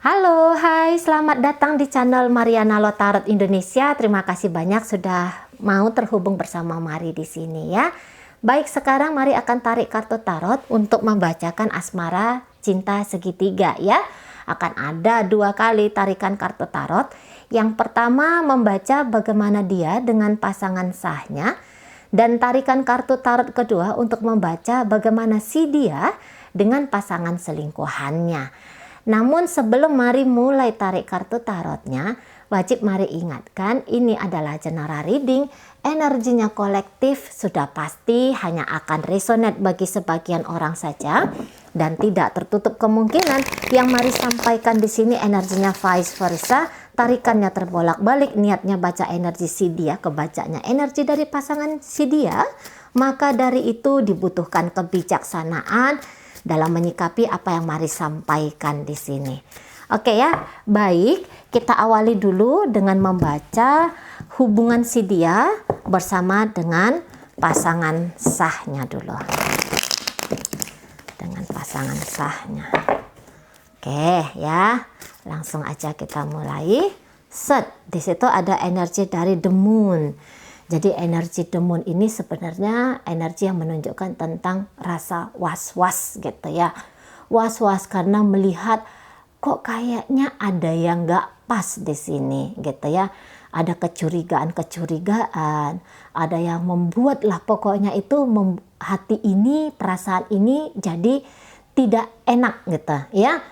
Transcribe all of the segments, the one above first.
Halo, hai, selamat datang di channel Mariana Lotarot Indonesia. Terima kasih banyak sudah mau terhubung bersama Mari di sini ya. Baik, sekarang Mari akan tarik kartu tarot untuk membacakan asmara cinta segitiga ya. Akan ada 2 kali tarikan kartu tarot. Yang pertama membaca bagaimana dia dengan pasangan sahnya. Dan tarikan kartu tarot kedua untuk membaca bagaimana si dia dengan pasangan selingkuhannya. Namun sebelum Mari mulai tarik kartu tarotnya, wajib Mari ingatkan ini adalah general reading, energinya kolektif sudah pasti hanya akan resonate bagi sebagian orang saja dan tidak tertutup kemungkinan yang Mari sampaikan di sini energinya vice versa, tarikannya terbolak-balik, niatnya baca energi si dia, kebacanya energi dari pasangan si dia, maka dari itu dibutuhkan kebijaksanaan dalam menyikapi apa yang Mari sampaikan di sini. Oke ya, baik. Kita awali dulu dengan membaca hubungan si dia bersama dengan pasangan sahnya dulu. Dengan pasangan sahnya. Oke ya, langsung aja kita mulai. Set, di situ ada energi dari the moon. Jadi energi the moon ini sebenarnya energi yang menunjukkan tentang rasa was-was gitu ya. Was-was karena melihat kok kayaknya ada yang gak pas di sini gitu ya. Ada kecurigaan-kecurigaan, ada yang membuat lah pokoknya itu hati ini, perasaan ini jadi tidak enak gitu ya.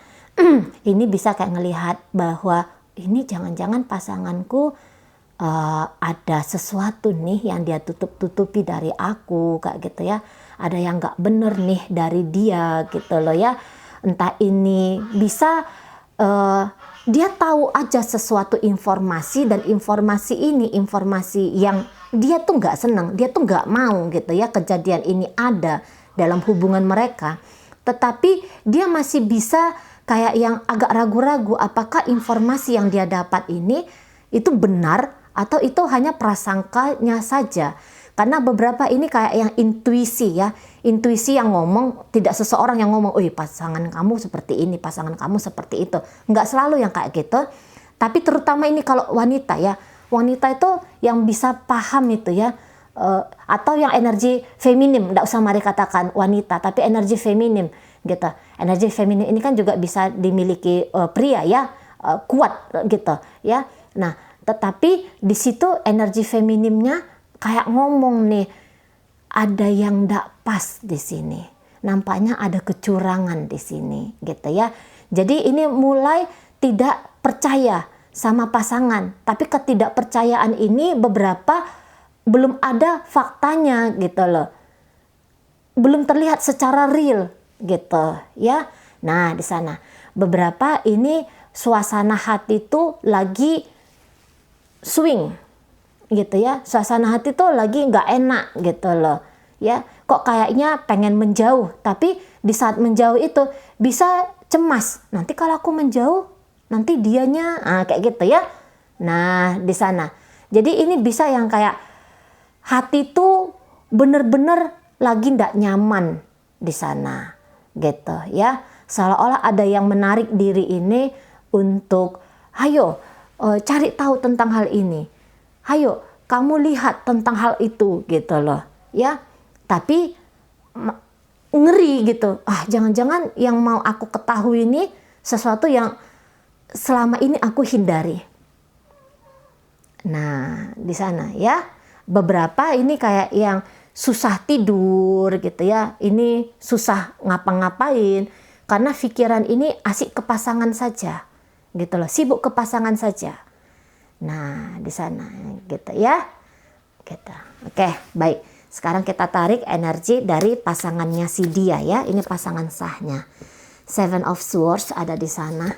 Ini bisa kayak ngelihat bahwa ini jangan-jangan pasanganku ada sesuatu nih yang dia tutup-tutupi dari aku kayak gitu ya. Ada yang gak bener nih dari dia gitu loh ya. Entah ini bisa dia tahu aja sesuatu informasi dan informasi ini informasi yang dia tuh gak seneng, dia tuh gak mau gitu ya kejadian ini ada dalam hubungan mereka. Tetapi dia masih bisa kayak yang agak ragu-ragu apakah informasi yang dia dapat ini itu benar atau itu hanya prasangkanya saja. Karena beberapa ini kayak yang intuisi ya. Intuisi yang ngomong, tidak seseorang yang ngomong, pasangan kamu seperti ini, pasangan kamu seperti itu. Nggak selalu yang kayak gitu. Tapi terutama ini kalau wanita ya. Wanita itu yang bisa paham itu ya. Atau yang energi feminim, nggak usah Mari katakan wanita, tapi energi feminim gitu. Energi feminim ini kan juga bisa dimiliki pria ya. Kuat gitu ya. Nah, tetapi di situ energi feminimnya kayak ngomong nih, ada yang ndak pas di sini. Nampaknya ada kecurangan di sini, gitu ya. Jadi ini mulai tidak percaya sama pasangan, tapi ketidakpercayaan ini beberapa belum ada faktanya, gitu loh. Belum terlihat secara real, gitu ya. Nah, di sana beberapa ini suasana hati itu lagi swing gitu ya, suasana hati tuh lagi nggak enak gitu loh ya, kok kayaknya pengen menjauh, tapi di saat menjauh itu bisa cemas, nanti kalau aku menjauh nanti dianya kayak gitu ya. Nah di sana jadi ini bisa yang kayak hati tuh bener-bener lagi nggak nyaman di sana gitu ya, seolah-olah ada yang menarik diri ini untuk ayo cari tahu tentang hal ini. Hayo, kamu lihat tentang hal itu gitu loh, ya. Tapi ngeri gitu. Jangan-jangan yang mau aku ketahui ini sesuatu yang selama ini aku hindari. Nah, di sana ya. Beberapa ini kayak yang susah tidur gitu ya. Ini susah ngapa-ngapain karena pikiran ini asik ke pasangan saja. Gitu loh, sibuk ke pasangan saja. Nah di sana gitu ya, gitu. Oke, baik, sekarang kita tarik energi dari pasangannya si dia ya. Ini pasangan sahnya. 7 of Swords ada di sana,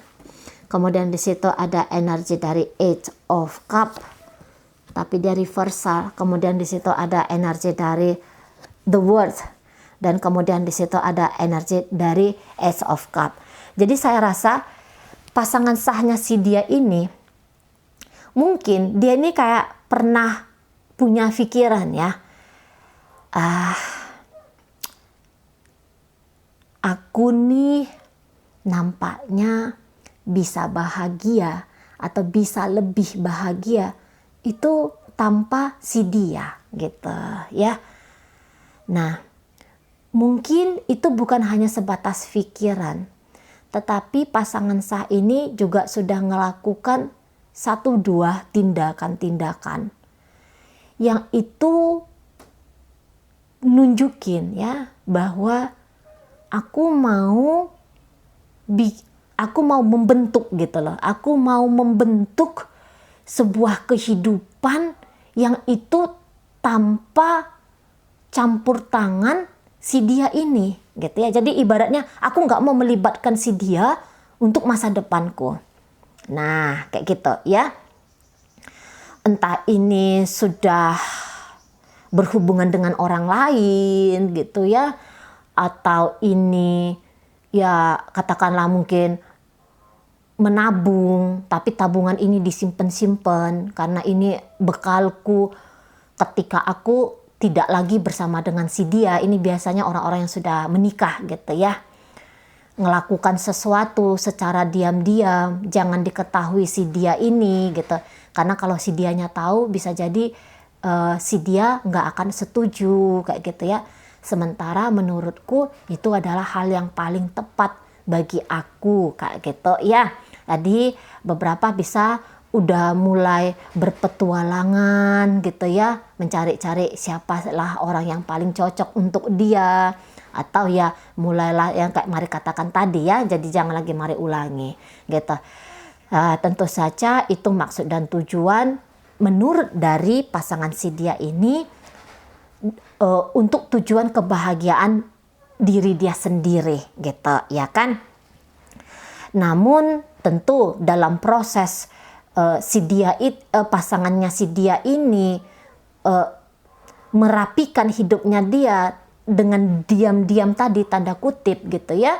kemudian di situ ada energi dari 8 of Cup tapi dia reversal, kemudian di situ ada energi dari the World, dan kemudian di situ ada energi dari Ace of Cup. Jadi saya rasa pasangan sahnya si dia ini, mungkin dia ini kayak pernah punya pikiran ya, aku nih nampaknya bisa bahagia atau bisa lebih bahagia itu tanpa si dia gitu ya. Nah, mungkin itu bukan hanya sebatas pikiran, tetapi pasangan sah ini juga sudah melakukan 1-2 tindakan-tindakan yang itu nunjukin ya bahwa aku mau membentuk gitu loh. Aku mau membentuk sebuah kehidupan yang itu tanpa campur tangan si dia ini gitu ya. Jadi ibaratnya aku nggak mau melibatkan si dia untuk masa depanku. Nah kayak gitu ya. Entah ini sudah berhubungan dengan orang lain gitu ya, atau ini ya katakanlah mungkin menabung, tapi tabungan ini disimpan-simpan karena ini bekalku ketika aku tidak lagi bersama dengan si dia. Ini biasanya orang-orang yang sudah menikah gitu ya, melakukan sesuatu secara diam-diam, jangan diketahui si dia ini gitu, karena kalau si dianya tahu bisa jadi si dia nggak akan setuju kayak gitu ya. Sementara menurutku itu adalah hal yang paling tepat bagi aku kayak gitu ya. Jadi beberapa bisa udah mulai berpetualangan gitu ya, mencari-cari siapalah orang yang paling cocok untuk dia, atau ya mulailah yang kayak mari katakan tadi ya, jadi jangan lagi mari ulangi gitu. Tentu saja itu maksud dan tujuan menurut dari pasangan si dia ini untuk tujuan kebahagiaan diri dia sendiri gitu ya kan. Namun tentu dalam proses pasangannya si dia ini merapikan hidupnya dia dengan diam-diam tadi tanda kutip gitu ya,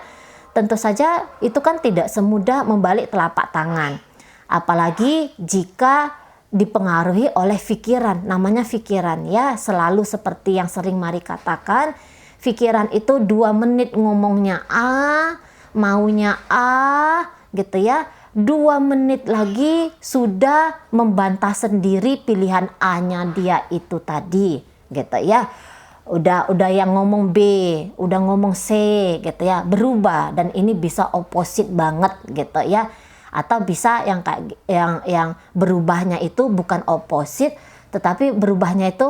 tentu saja itu kan tidak semudah membalik telapak tangan, apalagi jika dipengaruhi oleh pikiran. Namanya pikiran ya, selalu seperti yang sering Mari katakan, pikiran itu 2 menit ngomongnya A, maunya A gitu ya, 2 menit lagi sudah membantah sendiri pilihan A-nya dia itu tadi gitu ya. Udah yang ngomong B, udah ngomong C gitu ya, berubah, dan ini bisa opposite banget gitu ya. Atau bisa yang kayak yang berubahnya itu bukan opposite, tetapi berubahnya itu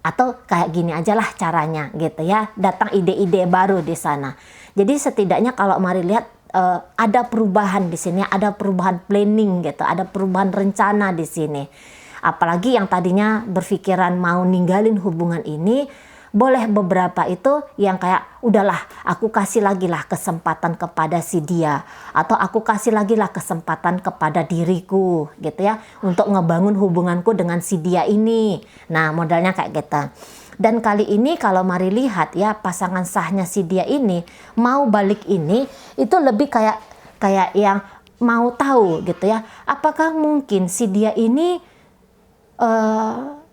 atau kayak gini aja lah caranya gitu ya, datang ide-ide baru di sana. Jadi setidaknya kalau Mari lihat ada perubahan di sini, ada perubahan planning gitu, ada perubahan rencana di sini. Apalagi yang tadinya berpikiran mau ninggalin hubungan ini, boleh beberapa itu yang kayak udahlah aku kasih lagi lah kesempatan kepada si dia, atau aku kasih lagi lah kesempatan kepada diriku gitu ya, untuk ngebangun hubunganku dengan si dia ini. Nah modalnya kayak gitu. Dan kali ini kalau Mari lihat ya, pasangan sahnya si dia ini mau balik ini itu lebih kayak yang mau tahu gitu ya, apakah mungkin si dia ini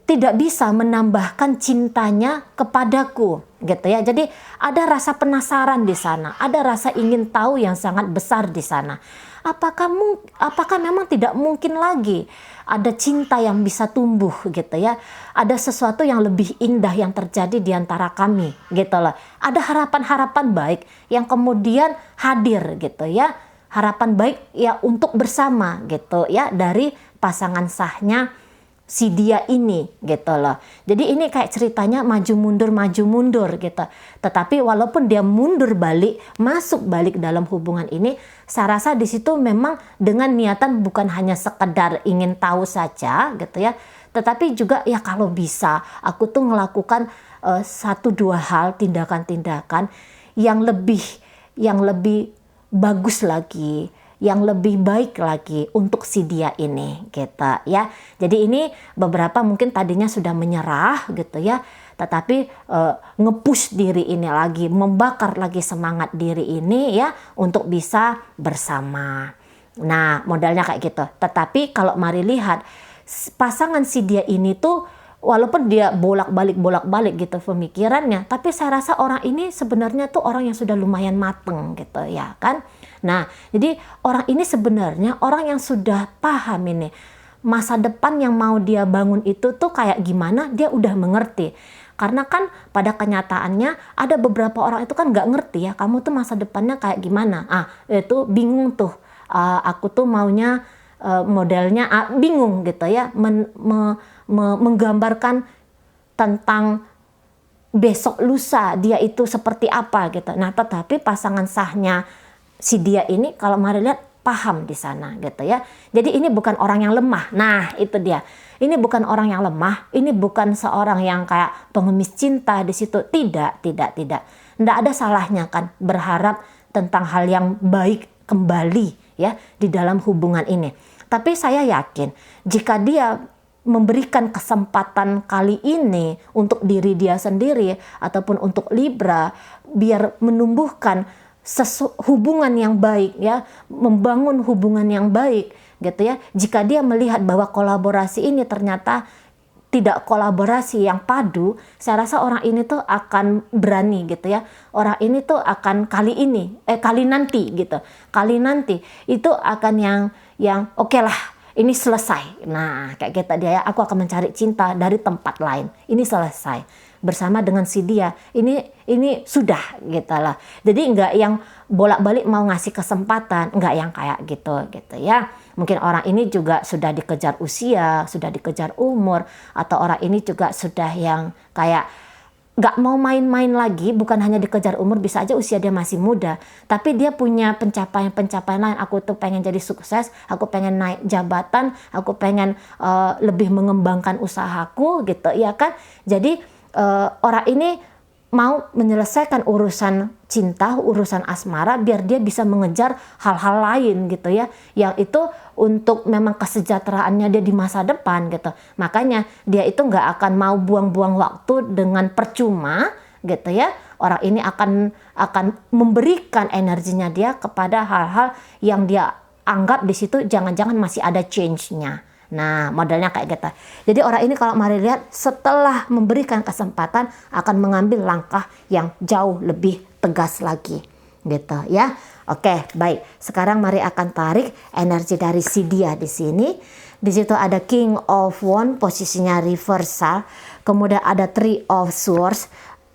tidak bisa menambahkan cintanya kepadaku gitu ya. Jadi ada rasa penasaran di sana, ada rasa ingin tahu yang sangat besar di sana. Apakah memang tidak mungkin lagi ada cinta yang bisa tumbuh gitu ya? Ada sesuatu yang lebih indah yang terjadi di antara kami gitu loh. Ada harapan-harapan baik yang kemudian hadir gitu ya. Harapan baik ya untuk bersama gitu ya dari pasangan sahnya si dia ini gitu loh. Jadi ini kayak ceritanya maju mundur gitu. Tetapi walaupun dia mundur balik, masuk balik dalam hubungan ini, saya rasa di situ memang dengan niatan bukan hanya sekedar ingin tahu saja gitu ya, tetapi juga ya kalau bisa aku tuh melakukan 1-2 hal, tindakan-tindakan yang lebih bagus lagi, yang lebih baik lagi untuk si dia ini gitu ya. Jadi ini beberapa mungkin tadinya sudah menyerah gitu ya, tetapi nge-push diri ini lagi, membakar lagi semangat diri ini ya untuk bisa bersama. Nah modalnya kayak gitu. Tetapi kalau Mari lihat pasangan si dia ini tuh walaupun dia bolak-balik gitu pemikirannya, tapi saya rasa orang ini sebenarnya tuh orang yang sudah lumayan mateng gitu ya kan. Nah, jadi orang ini sebenarnya orang yang sudah paham ini masa depan yang mau dia bangun itu tuh kayak gimana, dia udah mengerti. Karena kan pada kenyataannya ada beberapa orang itu kan nggak ngerti ya, kamu tuh masa depannya kayak gimana. Itu bingung tuh. Aku tuh maunya modelnya bingung gitu ya, menggambarkan tentang besok lusa dia itu seperti apa gitu. Nah, tetapi pasangan sahnya si dia ini kalau mari lihat paham di sana gitu ya. Jadi ini bukan orang yang lemah. Nah, itu dia. Ini bukan orang yang lemah, ini bukan seorang yang kayak pengemis cinta di situ. Tidak. Nggak ada salahnya kan berharap tentang hal yang baik kembali ya di dalam hubungan ini. Tapi saya yakin jika dia memberikan kesempatan kali ini untuk diri dia sendiri ataupun untuk Libra biar menumbuhkan hubungan yang baik ya, membangun hubungan yang baik gitu ya. Jika dia melihat bahwa kolaborasi ini ternyata tidak kolaborasi yang padu, saya rasa orang ini tuh akan berani gitu ya. Orang ini tuh akan kali nanti gitu. Kali nanti itu akan yang oke lah, ini selesai. Nah, kayak kita dia ya, aku akan mencari cinta dari tempat lain. Ini selesai bersama dengan si dia. Ini sudah gitu lah. Jadi enggak yang bolak-balik mau ngasih kesempatan, enggak yang kayak gitu ya. Mungkin orang ini juga sudah dikejar usia, sudah dikejar umur, atau orang ini juga sudah yang kayak gak mau main-main lagi, bukan hanya dikejar umur, bisa aja usia dia masih muda, tapi dia punya pencapaian-pencapaian lain. Aku tuh pengen jadi sukses, aku pengen naik jabatan, aku pengen lebih mengembangkan usahaku gitu ya kan. Jadi orang ini mau menyelesaikan urusan cinta, urusan asmara, biar dia bisa mengejar hal-hal lain gitu ya, yang itu untuk memang kesejahteraannya dia di masa depan gitu. Makanya dia itu nggak akan mau buang-buang waktu dengan percuma gitu ya. Orang ini akan memberikan energinya dia kepada hal-hal yang dia anggap di situ jangan-jangan masih ada change-nya. Nah, modelnya kayak gitu. Jadi orang ini kalau mari lihat setelah memberikan kesempatan akan mengambil langkah yang jauh lebih tegas lagi. Gitu ya. Oke, baik. Sekarang mari akan tarik energi dari si dia di sini. Di situ ada King of Wands, posisinya reversal. Kemudian ada Three of Swords,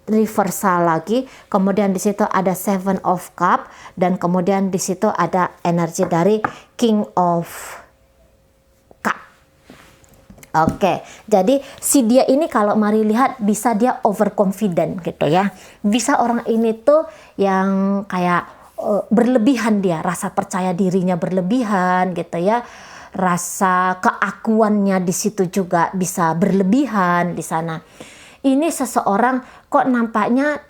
reversal lagi. Kemudian di situ ada Seven of Cups dan kemudian di situ ada energi dari King of Oke, jadi si dia ini kalau mari lihat bisa dia overconfident gitu ya. Bisa orang ini tuh yang kayak berlebihan dia, rasa percaya dirinya berlebihan gitu ya. Rasa keakuannya di situ juga bisa berlebihan di sana. Ini seseorang kok nampaknya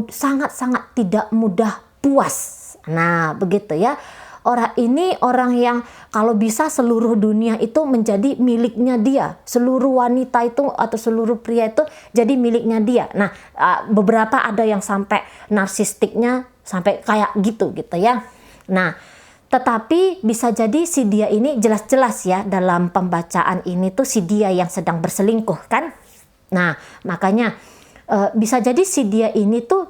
sangat-sangat tidak mudah puas. Nah, begitu ya. Orang ini orang yang kalau bisa seluruh dunia itu menjadi miliknya dia. Seluruh wanita itu atau seluruh pria itu jadi miliknya dia. Nah, beberapa ada yang sampai narsistiknya sampai kayak gitu ya. Nah, tetapi bisa jadi si dia ini jelas-jelas ya dalam pembacaan ini tuh si dia yang sedang berselingkuh kan. Nah, makanya bisa jadi si dia ini tuh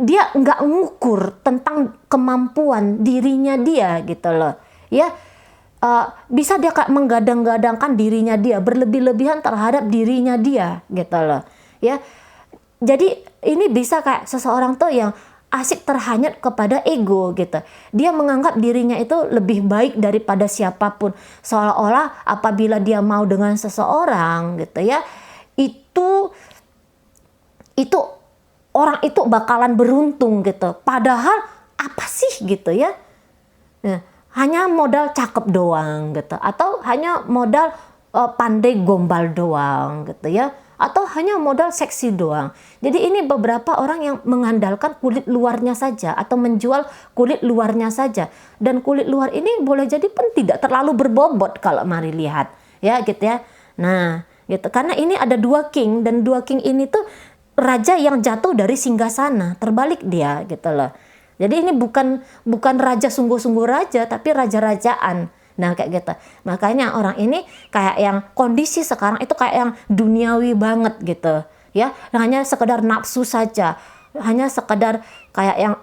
dia nggak ngukur tentang kemampuan dirinya dia gitu loh ya. Bisa dia kayak menggadang-gadangkan dirinya dia, berlebih-lebihan terhadap dirinya dia gitu loh ya. Jadi ini bisa kayak seseorang tuh yang asik terhanyut kepada ego gitu. Dia menganggap dirinya itu lebih baik daripada siapapun, seolah-olah apabila dia mau dengan seseorang gitu ya, itu orang itu bakalan beruntung gitu. Padahal apa sih gitu ya. Nah, hanya modal cakep doang gitu. Atau hanya modal pandai gombal doang gitu ya. Atau hanya modal seksi doang. Jadi ini beberapa orang yang mengandalkan kulit luarnya saja. Atau menjual kulit luarnya saja. Dan kulit luar ini boleh jadi pun tidak terlalu berbobot kalau mari lihat. Ya gitu ya. Nah gitu. Karena ini ada dua king. Dan dua king ini tuh raja yang jatuh dari singgasana, terbalik dia gitu loh. Jadi ini bukan raja sungguh-sungguh raja, tapi raja-rajaan. Nah kayak gitu. Makanya orang ini kayak yang kondisi sekarang itu kayak yang duniawi banget gitu ya. Hanya sekedar nafsu saja, hanya sekedar kayak yang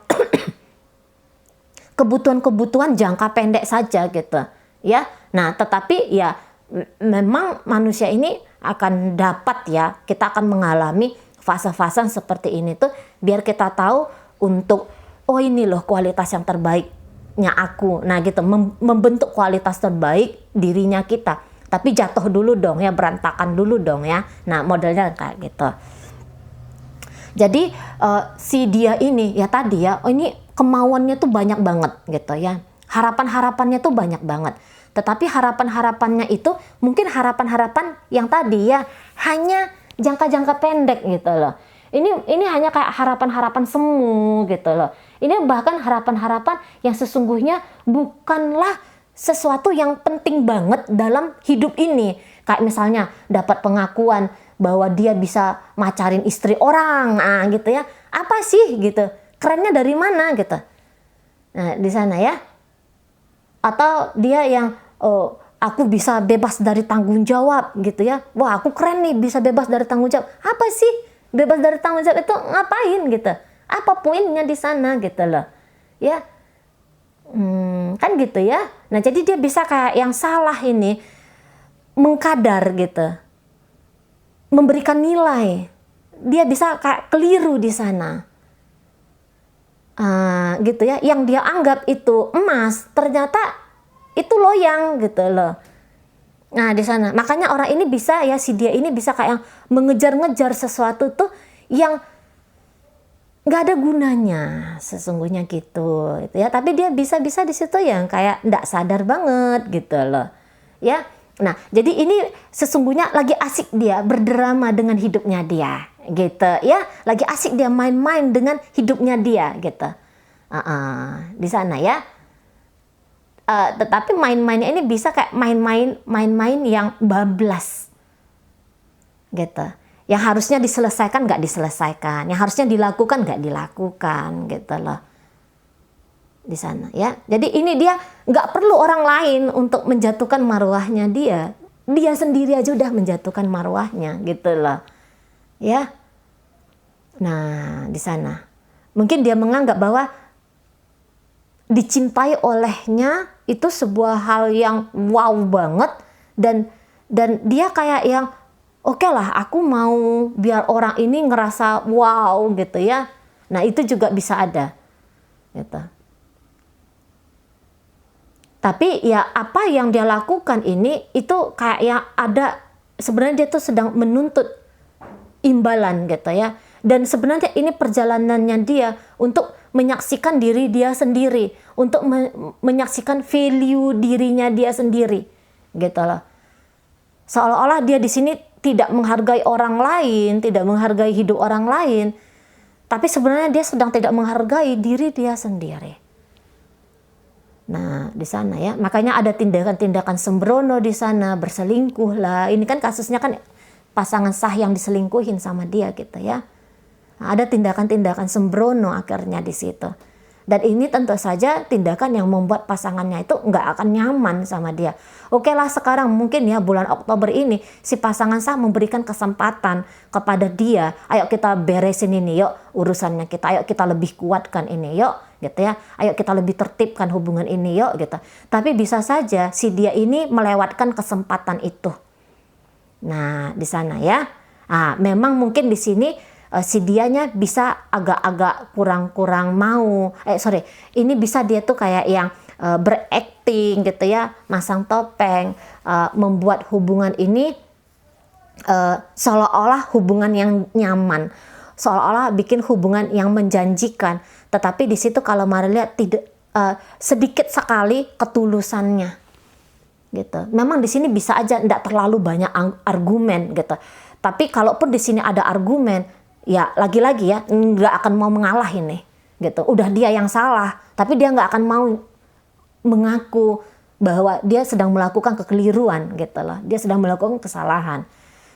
kebutuhan-kebutuhan jangka pendek saja gitu ya. Nah, tetapi ya memang manusia ini akan dapat ya, kita akan mengalami fase-fase seperti ini tuh biar kita tahu untuk oh ini loh kualitas yang terbaiknya aku. Nah gitu, membentuk kualitas terbaik dirinya kita. Tapi jatuh dulu dong ya, berantakan dulu dong ya. Nah modelnya kayak gitu. Jadi si dia ini ya tadi ya, oh ini kemauannya tuh banyak banget gitu ya. Harapan-harapannya tuh banyak banget. Tetapi harapan-harapannya itu mungkin harapan-harapan yang tadi ya hanya jangka-jangka pendek gitu loh. Ini hanya kayak harapan-harapan semu gitu loh. Ini bahkan harapan-harapan yang sesungguhnya bukanlah sesuatu yang penting banget dalam hidup ini. Kayak misalnya dapat pengakuan bahwa dia bisa macarin istri orang, nah gitu ya. Apa sih gitu? Kerennya dari mana gitu? Nah di sana ya. Atau dia yang aku bisa bebas dari tanggung jawab gitu ya. Wah aku keren nih bisa bebas dari tanggung jawab. Apa sih bebas dari tanggung jawab itu ngapain gitu? Apa poinnya di sana gitu loh. Ya kan gitu ya. Nah jadi dia bisa kayak yang salah ini mengkadar gitu. Memberikan nilai. Dia bisa kayak keliru di sana. Gitu ya, yang dia anggap itu emas ternyata itu loyang gitu loh. Nah di sana makanya orang ini bisa ya, si dia ini bisa kayak mengejar-ngejar sesuatu tuh yang nggak ada gunanya sesungguhnya gitu ya. Tapi dia bisa di situ yang kayak nggak sadar banget gitu loh ya. Nah jadi ini sesungguhnya lagi asik dia berdrama dengan hidupnya dia gitu ya, lagi asik dia main-main dengan hidupnya dia gitu di sana ya. Tetapi main-mainnya ini bisa kayak main-main yang bablas gitu, yang harusnya diselesaikan nggak diselesaikan, yang harusnya dilakukan nggak dilakukan gitu loh di sana ya. Jadi ini dia nggak perlu orang lain untuk menjatuhkan marwahnya dia sendiri aja udah menjatuhkan marwahnya gitu loh ya. Nah di sana mungkin dia menganggap bahwa dicintai olehnya itu sebuah hal yang wow banget, dan dia kayak yang oke lah aku mau biar orang ini ngerasa wow gitu ya. Nah itu juga bisa ada gitu. Tapi ya apa yang dia lakukan ini itu kayak yang ada sebenarnya dia tuh sedang menuntut imbalan gitu ya. Dan sebenarnya ini perjalanannya dia untuk menyaksikan diri dia sendiri, untuk menyaksikan value dirinya dia sendiri, gitu loh. Seolah-olah dia di sini tidak menghargai orang lain, tidak menghargai hidup orang lain, tapi sebenarnya dia sedang tidak menghargai diri dia sendiri. Nah, di sana ya, makanya ada tindakan-tindakan sembrono di sana, berselingkuh lah. Ini kan kasusnya kan pasangan sah yang diselingkuhin sama dia gitu ya. Nah, ada tindakan-tindakan sembrono akhirnya di situ. Dan ini tentu saja tindakan yang membuat pasangannya itu nggak akan nyaman sama dia. Oke lah sekarang mungkin ya bulan Oktober ini si pasangan sah memberikan kesempatan kepada dia. Ayo kita beresin ini yuk urusannya kita. Ayo kita lebih kuatkan ini yuk gitu ya. Ayo kita lebih tertibkan hubungan ini yuk gitu. Tapi bisa saja si dia ini melewatkan kesempatan itu. Nah di sana ya. Nah, memang mungkin di sini si dianya bisa agak-agak kurang-kurang mau. Ini bisa dia tuh kayak yang berakting gitu ya, masang topeng, membuat hubungan ini seolah-olah hubungan yang nyaman, seolah-olah bikin hubungan yang menjanjikan. Tetapi di situ kalau Mari lihat tidak sedikit sekali ketulusannya, gitu. Memang di sini bisa aja tidak terlalu banyak argumen gitu. Tapi kalaupun di sini ada argumen, ya lagi-lagi ya nggak akan mau mengalah ini gitu. Udah dia yang salah tapi dia nggak akan mau mengaku bahwa dia sedang melakukan kekeliruan gitu loh. Dia sedang melakukan kesalahan.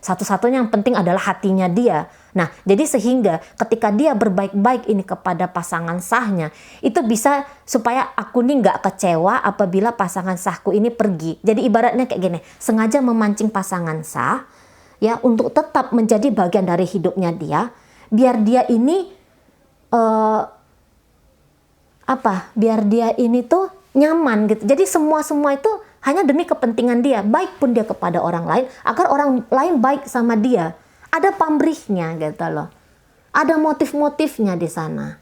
Satu-satunya yang penting adalah hatinya dia. Nah jadi sehingga ketika dia berbaik-baik ini kepada pasangan sahnya, itu bisa supaya aku nih nggak kecewa apabila pasangan sahku ini pergi. Jadi ibaratnya kayak gini, sengaja memancing pasangan sah ya untuk tetap menjadi bagian dari hidupnya dia, biar dia ini biar dia ini tuh nyaman gitu. Jadi semua itu hanya demi kepentingan dia, baik pun dia kepada orang lain, agar orang lain baik sama dia. Ada pamrihnya gitu loh. Ada motif-motifnya di sana.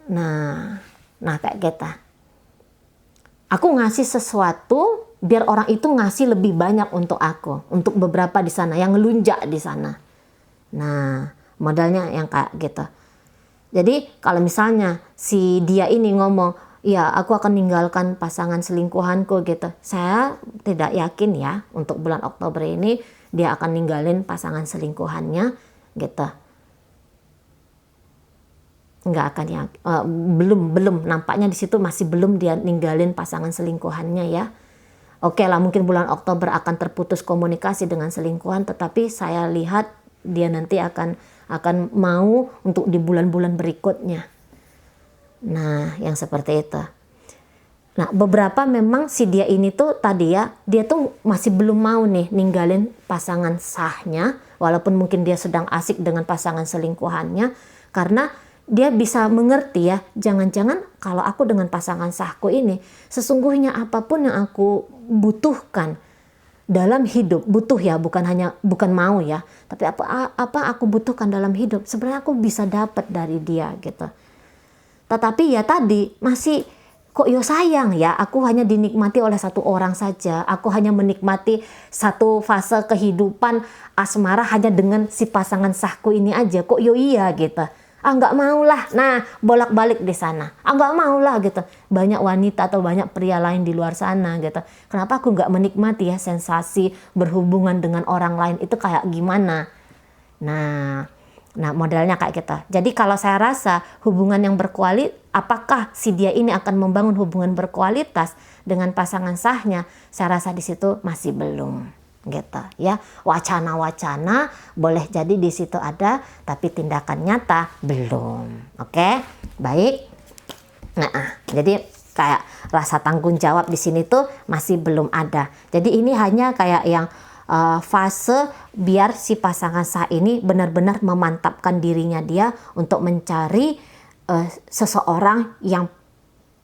Nah kayak gitu. Aku ngasih sesuatu biar orang itu ngasih lebih banyak untuk aku, untuk beberapa di sana yang ngelunjak di sana. Nah, modalnya yang kayak gitu. Jadi kalau misalnya si dia ini ngomong, ya aku akan ninggalkan pasangan selingkuhanku gitu. Saya tidak yakin ya untuk bulan Oktober ini dia akan ninggalin pasangan selingkuhannya gitu. Nggak akan ya, belum nampaknya di situ masih belum dia ninggalin pasangan selingkuhannya ya. Oke lah, mungkin bulan Oktober akan terputus komunikasi dengan selingkuhan, tetapi saya lihat dia nanti akan mau untuk di bulan-bulan berikutnya. Nah, yang seperti itu. Nah, beberapa memang si dia ini tuh tadi ya, dia tuh masih belum mau nih ninggalin pasangan sahnya, walaupun mungkin dia sedang asik dengan pasangan selingkuhannya, karena dia bisa mengerti ya, jangan-jangan kalau aku dengan pasangan sahku ini, sesungguhnya apapun yang aku butuhkan dalam hidup, butuh ya, bukan mau ya, tapi apa aku butuhkan dalam hidup, sebenarnya aku bisa dapat dari dia gitu. Tetapi ya tadi masih kok yo sayang ya, aku hanya dinikmati oleh satu orang saja, aku hanya menikmati satu fase kehidupan asmara hanya dengan si pasangan sahku ini aja, kok yo iya gitu. Nggak mau lah, nah bolak-balik di sana, nggak mau lah gitu. Banyak wanita atau banyak pria lain di luar sana gitu. Kenapa aku nggak menikmati ya sensasi berhubungan dengan orang lain itu kayak gimana? Nah modelnya kayak gitu. Jadi kalau saya rasa hubungan yang berkualitas, apakah si dia ini akan membangun hubungan berkualitas dengan pasangan sahnya? Saya rasa di situ masih belum. Gitu ya, wacana-wacana boleh jadi di situ ada, tapi tindakan nyata belum. Oke, baik. Nah, jadi kayak rasa tanggung jawab di sini tuh masih belum ada. Jadi ini hanya kayak yang fase biar si pasangan sah ini benar-benar memantapkan dirinya dia untuk mencari seseorang yang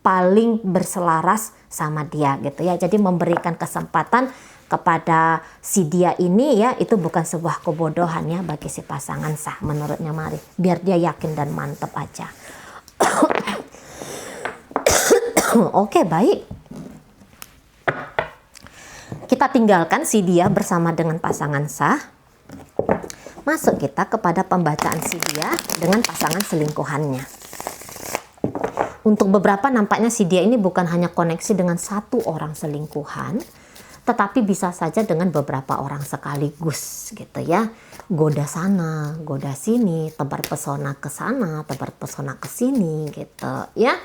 paling berselaras sama dia gitu ya. Jadi memberikan kesempatan kepada si dia ini ya, itu bukan sebuah kebodohan ya bagi si pasangan sah menurutnya Mari. Biar dia yakin dan mantep aja. Oke, baik. Kita tinggalkan si dia bersama dengan pasangan sah. Masuk kita kepada pembacaan si dia dengan pasangan selingkuhannya. Untuk beberapa nampaknya si dia ini bukan hanya koneksi dengan satu orang selingkuhan, tetapi bisa saja dengan beberapa orang sekaligus gitu ya. Goda sana, goda sini, tebar pesona ke sana, tebar pesona ke sini gitu ya.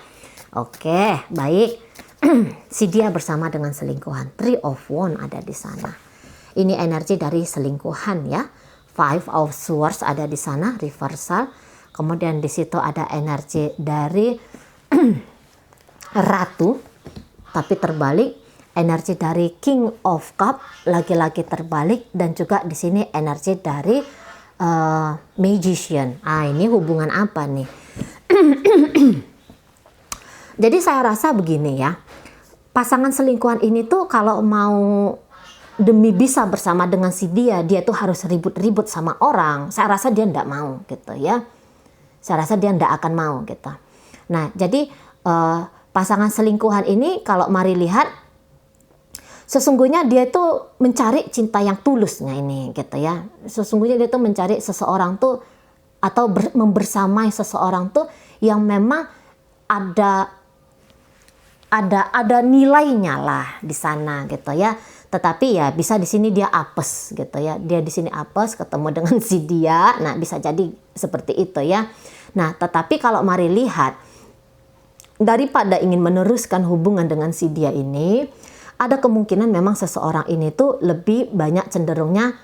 Oke, baik. Si dia bersama dengan selingkuhan. 3 of Wands ada di sana. Ini energi dari selingkuhan ya. 5 of Swords ada di sana, reversal. Kemudian di situ ada energi dari ratu, tapi terbalik. Energi dari King of Cup lagi-lagi terbalik, dan juga di sini energi dari Magician. Ini hubungan apa nih? Jadi saya rasa begini ya, pasangan selingkuhan ini tuh kalau mau demi bisa bersama dengan si dia tuh harus ribut-ribut sama orang. Saya rasa dia ndak mau gitu ya. Saya rasa dia ndak akan mau gitu. Nah, jadi pasangan selingkuhan ini kalau Mari lihat, sesungguhnya dia tuh mencari cinta yang tulusnya ini gitu ya. Sesungguhnya dia tuh mencari seseorang tuh atau membersamai seseorang tuh yang memang ada nilainya lah di sana gitu ya. Tetapi ya bisa di sini dia apes gitu ya. Dia di sini apes ketemu dengan si dia. Nah, bisa jadi seperti itu ya. Nah, tetapi kalau Mari lihat, daripada ingin meneruskan hubungan dengan si dia ini, ada kemungkinan memang seseorang ini tuh lebih banyak cenderungnya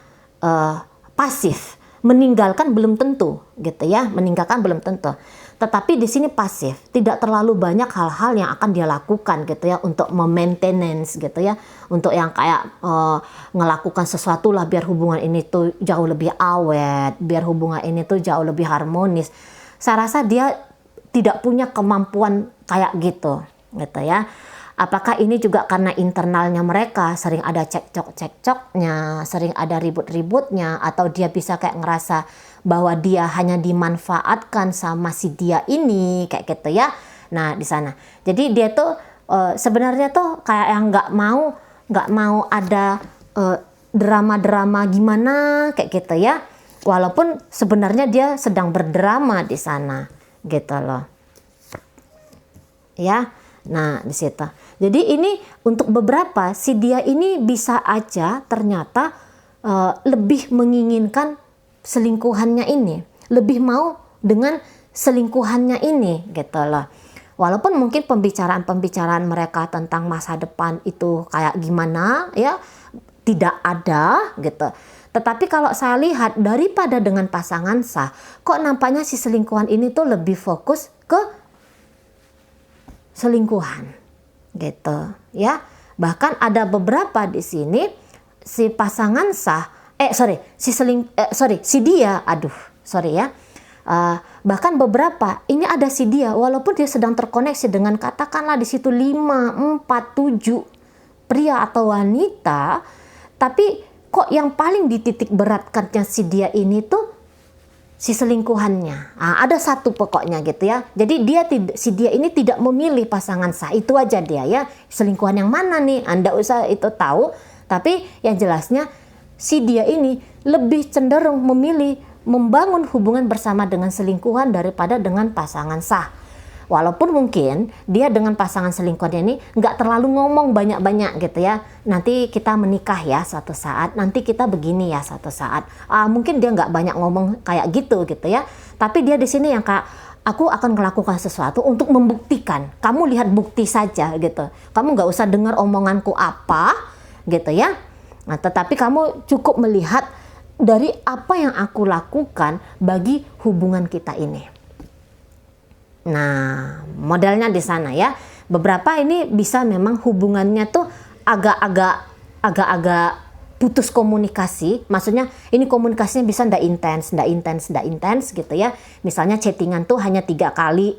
pasif. Meninggalkan belum tentu gitu ya, meninggalkan belum tentu. Tetapi di sini pasif, tidak terlalu banyak hal-hal yang akan dia lakukan gitu ya untuk maintenance gitu ya, untuk yang kayak ngelakukan sesuatu lah biar hubungan ini tuh jauh lebih awet, biar hubungan ini tuh jauh lebih harmonis. Saya rasa dia tidak punya kemampuan kayak gitu ya. Apakah ini juga karena internalnya mereka sering ada cekcok-cekcoknya, sering ada ribut-ributnya, atau dia bisa kayak ngerasa bahwa dia hanya dimanfaatkan sama si dia ini kayak gitu ya. Nah di sana. Jadi dia tuh sebenarnya tuh kayak yang nggak mau ada drama-drama gimana kayak gitu ya. Walaupun sebenarnya dia sedang berdrama di sana gitu loh. Ya. Nah, di situ. Jadi ini untuk beberapa si dia ini bisa aja ternyata lebih menginginkan selingkuhannya ini, lebih mau dengan selingkuhannya ini gitu loh. Walaupun mungkin pembicaraan mereka tentang masa depan itu kayak gimana ya tidak ada gitu. Tetapi kalau saya lihat daripada dengan pasangan sah, kok nampaknya si selingkuhan ini tuh lebih fokus ke selingkuhan gitu ya. Bahkan ada beberapa di sini si pasangan sah si dia ya. Bahkan beberapa ini ada si dia walaupun dia sedang terkoneksi dengan katakanlah di situ 5, 4, 7 pria atau wanita, tapi kok yang paling dititik beratkannya si dia ini tuh si selingkuhannya. Ada satu pokoknya gitu ya. Jadi si dia ini tidak memilih pasangan sah. Itu aja dia ya. Selingkuhan yang mana nih? Anda usah itu tahu. Tapi yang jelasnya si dia ini lebih cenderung memilih membangun hubungan bersama dengan selingkuhan daripada dengan pasangan sah. Walaupun mungkin dia dengan pasangan selingkuhannya ini nggak terlalu ngomong banyak-banyak gitu ya. Nanti kita menikah ya suatu saat, nanti kita begini ya suatu saat. Mungkin dia nggak banyak ngomong kayak gitu ya. Tapi dia di sini yang kayak aku akan melakukan sesuatu untuk membuktikan. Kamu lihat bukti saja gitu. Kamu nggak usah dengar omonganku apa gitu ya. Nah, tetapi kamu cukup melihat dari apa yang aku lakukan bagi hubungan kita ini. Nah, modelnya di sana ya. Beberapa ini bisa memang hubungannya tuh agak-agak putus komunikasi. Maksudnya ini komunikasinya bisa ndak intens gitu ya. Misalnya chattingan tuh hanya 3 hari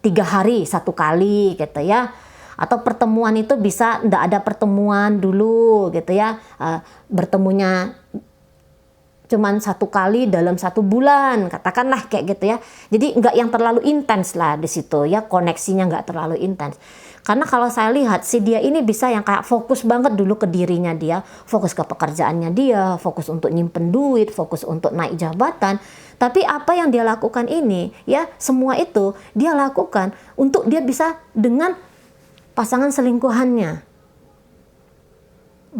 1 kali gitu ya. Atau pertemuan itu bisa ndak ada pertemuan dulu gitu ya. Bertemunya cuman 1 kali dalam 1 bulan, katakanlah kayak gitu ya. Jadi nggak yang terlalu intens lah di situ ya, koneksinya nggak terlalu intens. Karena kalau saya lihat si dia ini bisa yang kayak fokus banget dulu ke dirinya dia, fokus ke pekerjaannya dia, fokus untuk nyimpen duit, fokus untuk naik jabatan. Tapi apa yang dia lakukan ini ya, semua itu dia lakukan untuk dia bisa dengan pasangan selingkuhannya.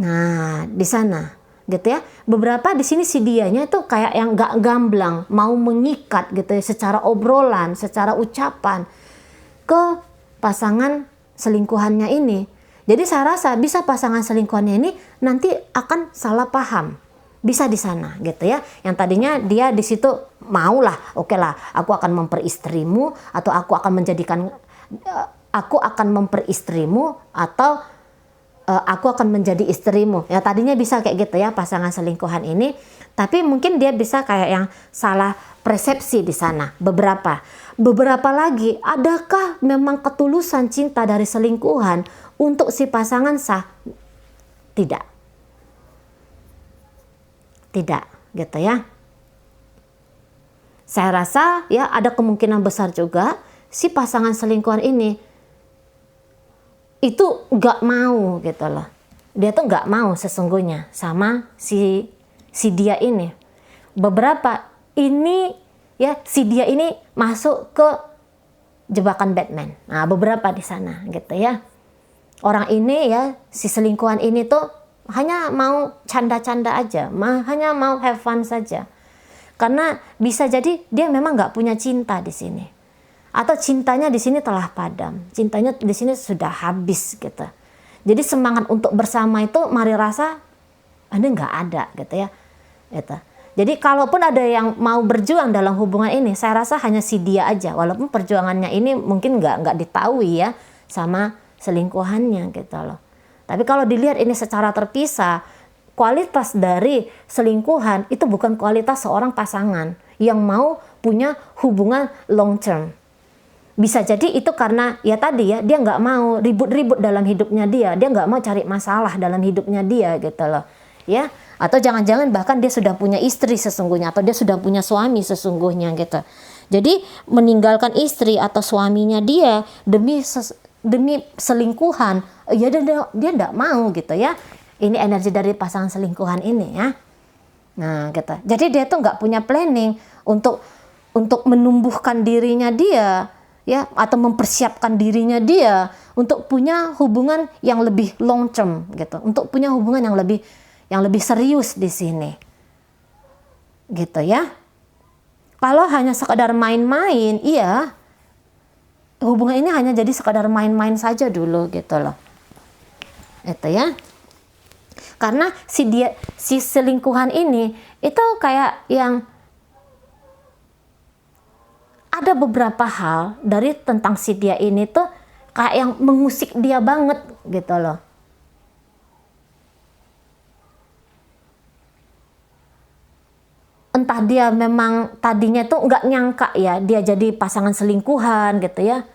Nah, di sana gitu ya. Beberapa di sini si dianya itu kayak yang gak gamblang mau mengikat gitu ya, secara obrolan, secara ucapan ke pasangan selingkuhannya ini. Jadi saya rasa bisa pasangan selingkuhannya ini nanti akan salah paham. Bisa di sana gitu ya. Yang tadinya dia di situ maulah, oke lah, aku akan memperistrimu atau aku akan memperistrimu atau aku akan menjadi istrimu. Ya tadinya bisa kayak gitu ya pasangan selingkuhan ini, tapi mungkin dia bisa kayak yang salah persepsi di sana. Beberapa lagi, adakah memang ketulusan cinta dari selingkuhan untuk si pasangan sah? Tidak gitu ya. Saya rasa ya ada kemungkinan besar juga si pasangan selingkuhan ini itu nggak mau gitu loh. Dia tuh nggak mau sesungguhnya sama si dia ini. Beberapa ini ya si dia ini masuk ke jebakan Batman. Nah, beberapa di sana gitu ya. Orang ini ya si selingkuhan ini tuh hanya mau canda-canda aja, hanya mau have fun saja. Karena bisa jadi dia memang nggak punya cinta di sini. Atau cintanya di sini telah padam, cintanya di sini sudah habis gitu. Jadi semangat untuk bersama itu mari rasa Anda nggak ada gitu ya. Gitu. Jadi kalaupun ada yang mau berjuang dalam hubungan ini, saya rasa hanya si dia aja. Walaupun perjuangannya ini mungkin nggak ditahui ya sama selingkuhannya gitu loh. Tapi kalau dilihat ini secara terpisah, kualitas dari selingkuhan itu bukan kualitas seorang pasangan yang mau punya hubungan long term. Bisa jadi itu karena ya tadi ya, dia nggak mau ribut-ribut dalam hidupnya dia nggak mau cari masalah dalam hidupnya dia gitu loh ya. Atau jangan-jangan bahkan dia sudah punya istri sesungguhnya, atau dia sudah punya suami sesungguhnya gitu. Jadi meninggalkan istri atau suaminya dia demi selingkuhan, ya dia nggak mau gitu ya. Ini energi dari pasangan selingkuhan ini ya. Nah gitu. Jadi dia tuh nggak punya planning untuk menumbuhkan dirinya dia ya, atau mempersiapkan dirinya dia untuk punya hubungan yang lebih long term gitu, untuk punya hubungan yang lebih serius di sini gitu ya. Kalau hanya sekadar main-main, iya, hubungan ini hanya jadi sekadar main-main saja dulu gitu loh. Itu ya. Karena si selingkuhan ini itu kayak yang ada beberapa hal dari tentang si dia ini tuh kayak yang mengusik dia banget gitu loh. Entah dia memang tadinya tuh nggak nyangka ya dia jadi pasangan selingkuhan gitu ya.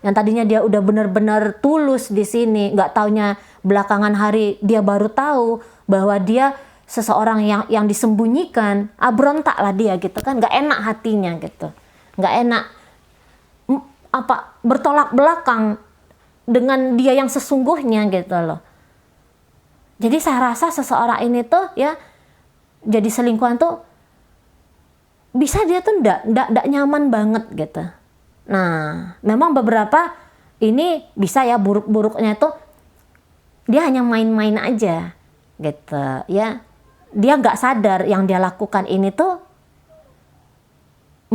Yang tadinya dia udah benar-benar tulus di sini, nggak taunya belakangan hari dia baru tahu bahwa dia seseorang yang disembunyikan. Berontak lah dia gitu kan, nggak enak hatinya gitu, nggak enak bertolak belakang dengan dia yang sesungguhnya gitu loh. Jadi saya rasa seseorang ini tuh ya jadi selingkuhan tuh bisa dia tuh ndak nyaman banget gitu. Nah, memang beberapa ini bisa ya buruk-buruknya tuh dia hanya main-main aja gitu ya. Dia nggak sadar yang dia lakukan ini tuh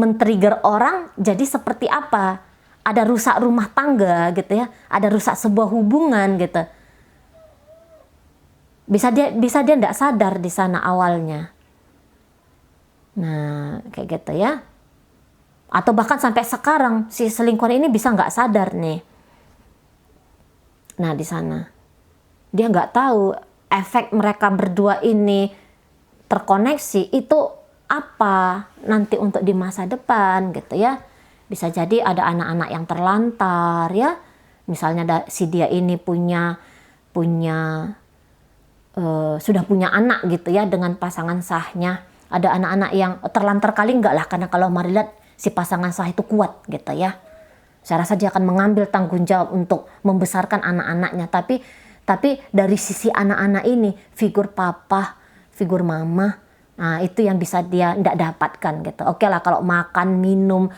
men-trigger orang jadi seperti apa. Ada rusak rumah tangga gitu ya, ada rusak sebuah hubungan gitu. Bisa dia nggak sadar di sana awalnya. Nah, kayak gitu ya. Atau bahkan sampai sekarang si selingkuhan ini bisa nggak sadar nih. Nah di sana dia nggak tahu efek mereka berdua ini terkoneksi itu apa nanti untuk di masa depan gitu ya. Bisa jadi ada anak-anak yang terlantar ya. Misalnya si dia ini sudah punya anak gitu ya dengan pasangan sahnya. Ada anak-anak yang terlantar kali enggak lah, karena kalau mari lihat si pasangan sah itu kuat gitu ya. Saya rasa dia akan mengambil tanggung jawab untuk membesarkan anak-anaknya. Tapi dari sisi anak-anak ini, figur papa, figur mama, nah itu yang bisa dia tidak dapatkan gitu. Oke lah kalau makan, minum,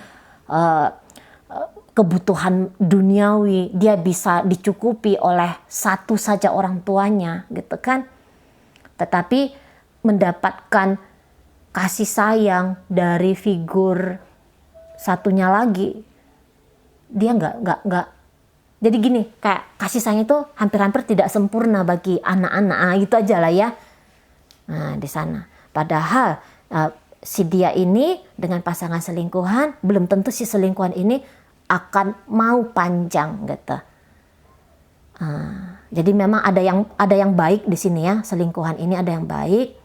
kebutuhan duniawi dia bisa dicukupi oleh satu saja orang tuanya gitu kan. Tetapi mendapatkan kasih sayang dari figur satunya lagi, dia nggak. Jadi gini, kayak kasih sayang itu hampir-hampir tidak sempurna bagi anak-anak. Nah, itu aja lah ya. Nah, di sana. Padahal si dia ini dengan pasangan selingkuhan, belum tentu si selingkuhan ini akan mau panjang gitu. Jadi memang ada yang baik di sini ya, selingkuhan ini ada yang baik.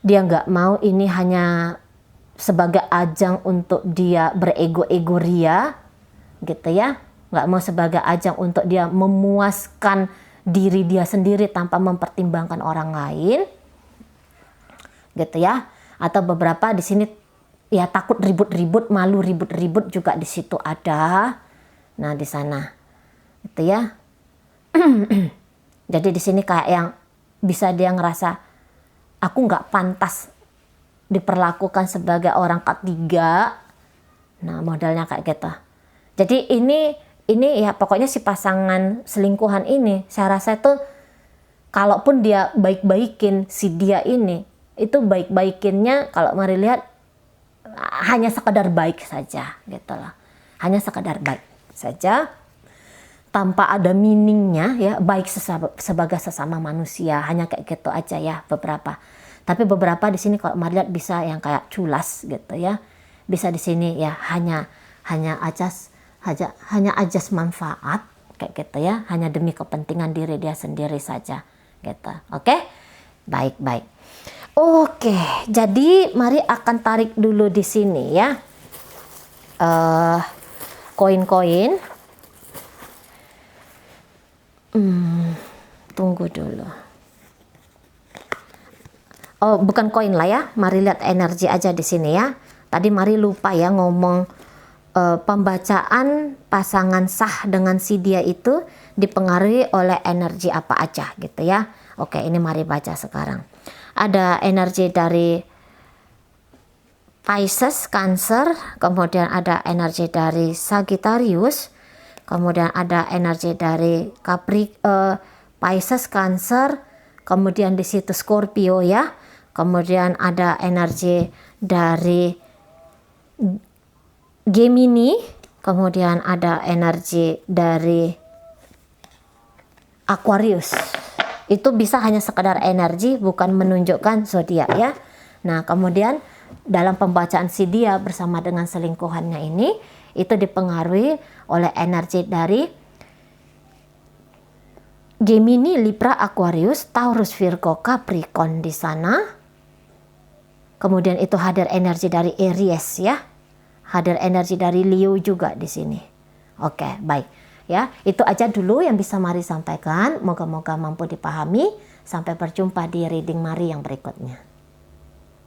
Dia nggak mau ini hanya sebagai ajang untuk dia berego-ego ria gitu ya, nggak mau sebagai ajang untuk dia memuaskan diri dia sendiri tanpa mempertimbangkan orang lain gitu ya. Atau beberapa di sini ya takut ribut-ribut, malu ribut-ribut juga di situ ada. Nah di sana itu ya. Jadi di sini kayak yang bisa dia ngerasa aku nggak pantas diperlakukan sebagai orang ketiga. Nah modelnya kayak gitu. Jadi ini ya pokoknya si pasangan selingkuhan ini saya rasa itu kalaupun dia baik-baikin si dia ini, itu baik-baikinnya kalau mari lihat hanya sekedar baik saja gitu loh. Hanya sekedar baik saja tanpa ada meaningnya ya, baik sebagai sesama manusia, hanya kayak gitu aja ya beberapa. Tapi beberapa di sini kalau mari lihat bisa yang kayak culas gitu ya. Bisa di sini ya hanya ajas manfaat kayak gitu ya, hanya demi kepentingan diri dia sendiri saja gitu. Oke? Baik. Oke. Oke, jadi mari akan tarik dulu di sini ya. Koin-koin. Tunggu dulu. Oh, bukan koin lah ya. Mari lihat energi aja di sini ya. Tadi mari lupa ya ngomong pembacaan pasangan sah dengan si dia itu dipengaruhi oleh energi apa aja gitu ya. Oke, ini mari baca sekarang. Ada energi dari Pisces, Cancer, kemudian ada energi dari Sagittarius, kemudian ada energi dari Pisces, Cancer, kemudian di situ Scorpio ya, kemudian ada energi dari Gemini, kemudian ada energi dari Aquarius. Itu bisa hanya sekedar energi, bukan menunjukkan zodiak ya. Nah, kemudian dalam pembacaan si dia bersama dengan selingkuhannya ini, itu dipengaruhi oleh energi dari Gemini, Libra, Aquarius, Taurus, Virgo, Capricorn di sana. Kemudian itu hadir energi dari Aries ya. Hadir energi dari Leo juga di sini. Oke, baik. Ya, itu aja dulu yang bisa Mari sampaikan. Moga-moga mampu dipahami. Sampai berjumpa di reading Mari yang berikutnya.